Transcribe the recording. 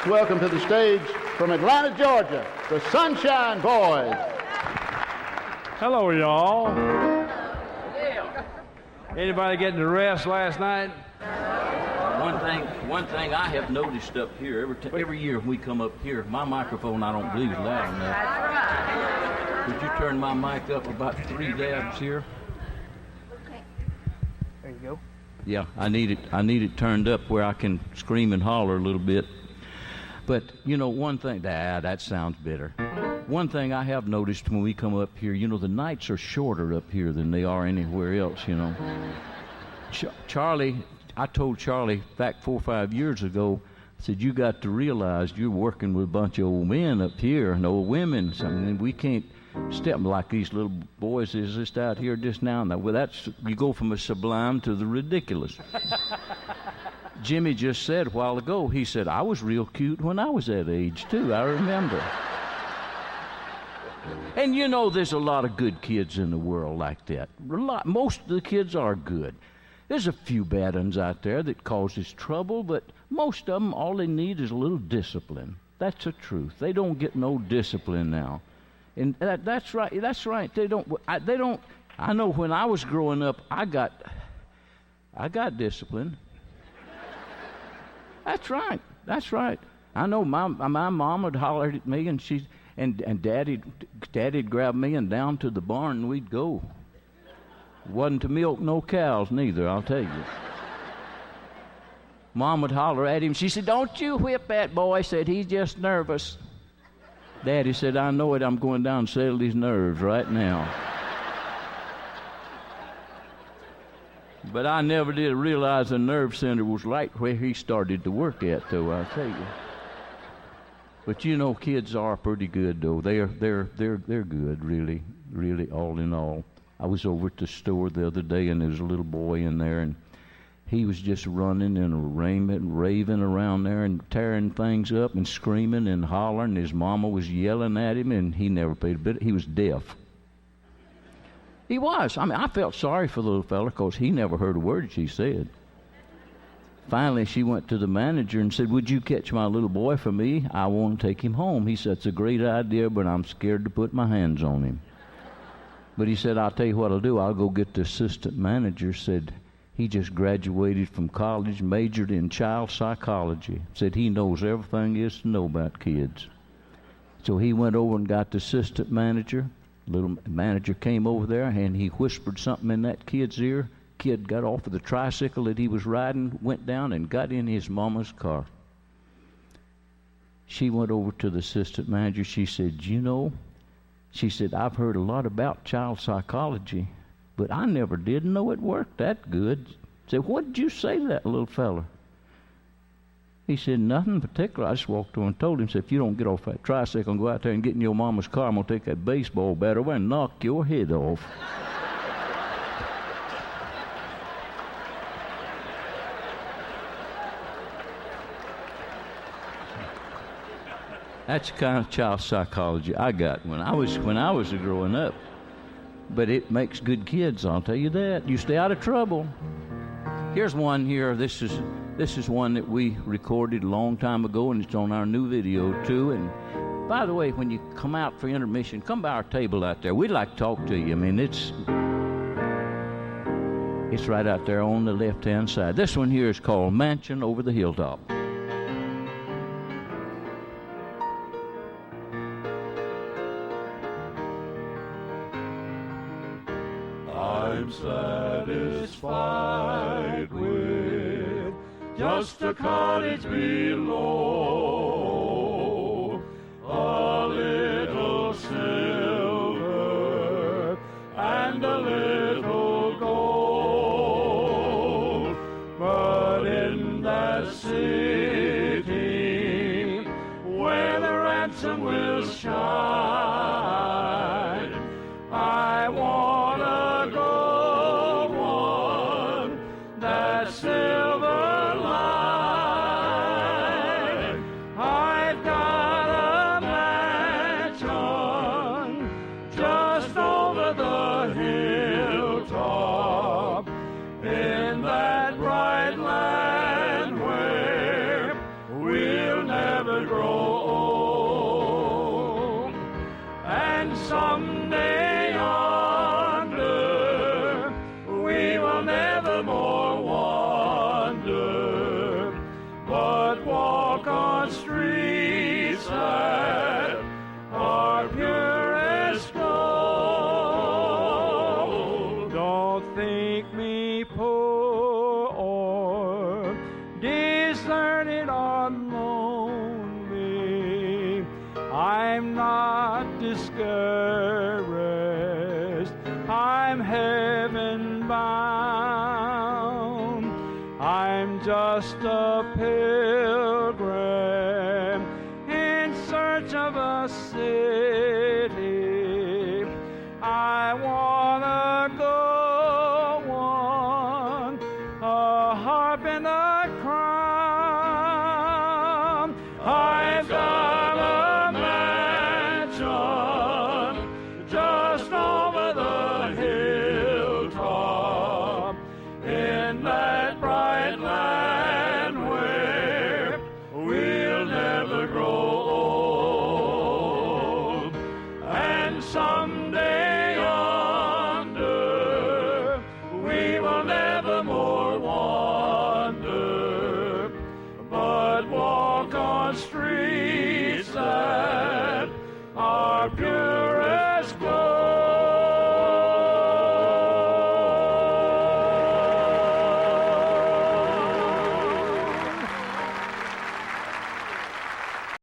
Welcome to the stage from Atlanta, Georgia, the Sunshine Boys. Hello, y'all. Anybody getting to rest last night? One thing I have noticed up here, every year when we come up here, my microphone I don't believe is loud enough. That's right. Could you turn my mic up about 3 dabs here? Okay. There you go. Yeah, I need it turned up where I can scream and holler a little bit. But, you know, one thing, that sounds bitter. One thing I have noticed when we come up here, you know, the nights are shorter up here than they are anywhere else, you know. I told Charlie back 4 or 5 years ago, I said, you got to realize you're working with a bunch of old men up here and old women. I mean, we can't step like these little boys is just out here just now and that. Well, you go from the sublime to the ridiculous. Jimmy just said a while ago, he said, I was real cute when I was that age, too. I remember. And you know, there's a lot of good kids in the world like that. Most of the kids are good. There's a few bad ones out there that causes trouble, but most of them, all they need is a little discipline. That's the truth. They don't get no discipline now. And that's right. That's right. They don't. I know when I was growing up, I got discipline. That's right. That's right. I know my mom would holler at me, and Daddy'd grab me and down to the barn and we'd go. Wasn't to milk no cows neither, I'll tell you. Mom would holler at him. She said, "Don't you whip that boy." Said he's just nervous. Daddy said, "I know it. I'm going down and settle his nerves right now." But I never did realize the nerve center was right where he started to work at, though, I'll tell you. But you know, kids are pretty good, though. They're good, really, really, all in all. I was over at the store the other day, and there was a little boy in there, and he was just running and raving around there and tearing things up and screaming and hollering. His mama was yelling at him, and he never paid a bit. He was deaf. He was. I mean, I felt sorry for the little fella because he never heard a word she said. Finally, she went to the manager and said, "Would you catch my little boy for me? I want to take him home." He said, "It's a great idea, but I'm scared to put my hands on him." But he said, "I'll tell you what I'll do. I'll go get the assistant manager." Said he just graduated from college, majored in child psychology. Said he knows everything there is to know about kids. So he went over and got the assistant manager. Little manager came over there and he whispered something in that kid's ear. Kid got off of the tricycle that he was riding, went down and got in his mama's car. She went over to the assistant manager. She said, "You know," she said, "I've heard a lot about child psychology, but I never did know it worked that good." Said, "What did you say to that little fella?" He said, "Nothing in particular. I just walked over and told him, said, if you don't get off that tricycle and go out there and get in your mama's car, I'm going to take that baseball bat over and knock your head off." That's the kind of child psychology I got when I was growing up. But it makes good kids, I'll tell you that. You stay out of trouble. Here's one here. This is one that we recorded a long time ago, and it's on our new video too. And by the way, when you come out for intermission, come by our table out there. We'd like to talk to you. I mean, it's right out there on the left-hand side. This one here is called "Mansion Over the Hilltop." I'm satisfied with just a cottage below, a little silver and a little gold. But in that city where the ransom will shine, I want a gold one, that silver line. I'm not discouraged. I'm heaven bound. I'm just a pilgrim in search of a Savior.